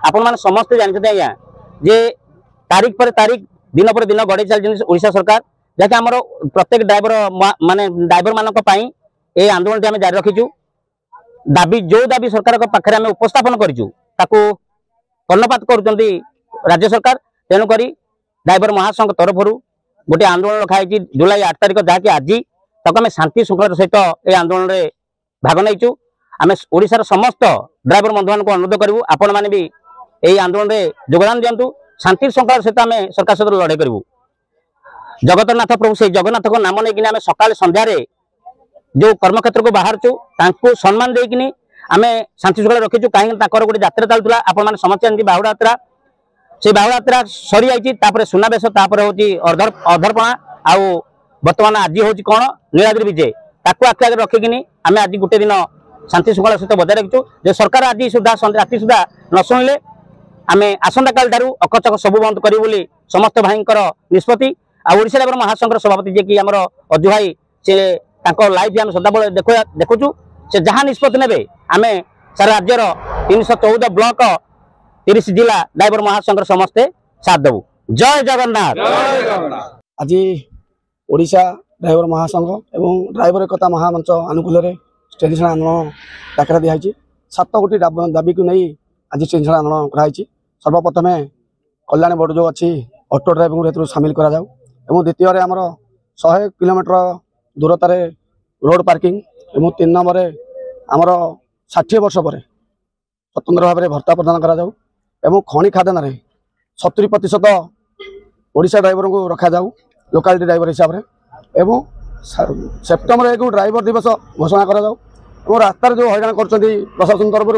आपण मैंने समस्ते जानते आज्ञा जे तारीख पर तारीख दिन पर दिन गड़े चलती ओडिशा सरकार जहाँकि आमर प्रत्येक ड्राइवर माने ड्राइवर मान ये आंदोलन आम जारी रखीचु दाबी जो दाबी सरकार पाखे आम उपस्थापन करूँ कर्णपात कर राज्य सरकार तेणुक ड्राइवर महासंघ तरफ गोटे आंदोलन रखाई जुलाई 8 तारिख जहाँकि आज आम शांति श्रृंखला सहित ये आंदोलन में भाग नहींचु आम ओडिशार समस्त ड्राइवर बंधु मान अनुरोध करूँ आपण मैंने भी यही आंदोलन में योगदान दिंतु शांति श्रृंखला सहित आम सरकार सहित लड़ाई करूँ। जगतनाथ प्रभु से जगन्नाथ को नाम नहीं आम सकाल संध्यारे जो कर्मक्षेत्र को बाहरचु सम्मान देकिनी आम शांति श्रृंखला रखीचु कहीं गोटे यात्रा चलूला आपण मैंने समस्त जानते बाहुड़ा यात्रा से बाहुड़ा यात्रा सरी जाइए सुनावेश हूँ अधरपणा आउ बर्तमान आज हूँ कौन नीलाद्री विजय ताकू आखि आगे रखिकी आम आज गोटे दिन शांति श्रृंखला सहित बजाय रखीचु जो सरकार आज सुधा राति सुधा न शुणिले आम आसंता काल ठारू अकचक सबू बंद करूँ बोली समस्त भाईंकर निष्पत्ति आड़शा ड्राइवर महासंघ सभापति जी कि आम अजु भाई से लाइव आम सदाबले देखुचु से जहाँ निष्पत्ति ने आम सारा राज्यर 314 ब्लॉक 30 जिला ड्राइवर महासंघ समस्ते साथ देवु। जय जगन्नाथ। आज ओडिशा ड्राइवर महासंघ एवं ड्राइवर एकता महामंच आनुकूल्य स्टेशन आंदोलन डाकरा दिखाई 7 गोटी दाबी को नहीं आज स्टेशन आंदोलन कराई। सर्वप्रथम कल्याण बोर्ड जो अच्छी ऑटो ड्राइवर को सामिल करा जाऊ एवं द्वितीय आमर 100 किलोमीटर दूरतार रोड पार्किंग एवं 3 नंबर आमर 60 वर्ष पर स्वतंत्र भाव में भत्ता प्रदान करा जाऊ एवं खनि खादान 70% ओडिशा ड्राइवर को रखा जाऊ लोकालिटी ड्राइवर हिसाब से एवं सेप्टेम्बर 1 ड्राइवर दिवस घोषणा करा जाऊ एवं रास्तार जो हैरान कर प्रशासन तरफ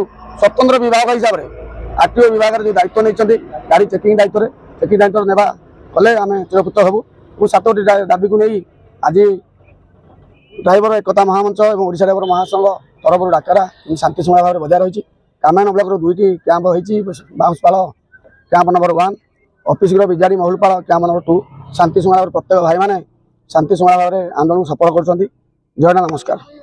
स्वतंत्र विभाग हिसाब से आरटीओ विभाग जो दायित्व नहीं गाड़ी चेकिंग दायित्व नेबा कले आम चिरपुत हबू और 7टी दाबी को नहीं आज ड्राइवर एकता महामंच और ओडिशा ड्राइवर महासंघ तरफ डाकरा शांति श्रृंखला भाव में बजाय रही। कामायन ब्लॉक 2टी कैंप होती बाउंसपाल कैंप नंबर 1 ऑफिस विजाड़ी महुलपाल कैंप नंबर 2 शांति श्रृंखला प्रत्येक भाई मैंने शांति श्रृंखला भाव में आंदोलन सफल कर। जय नमस्कार।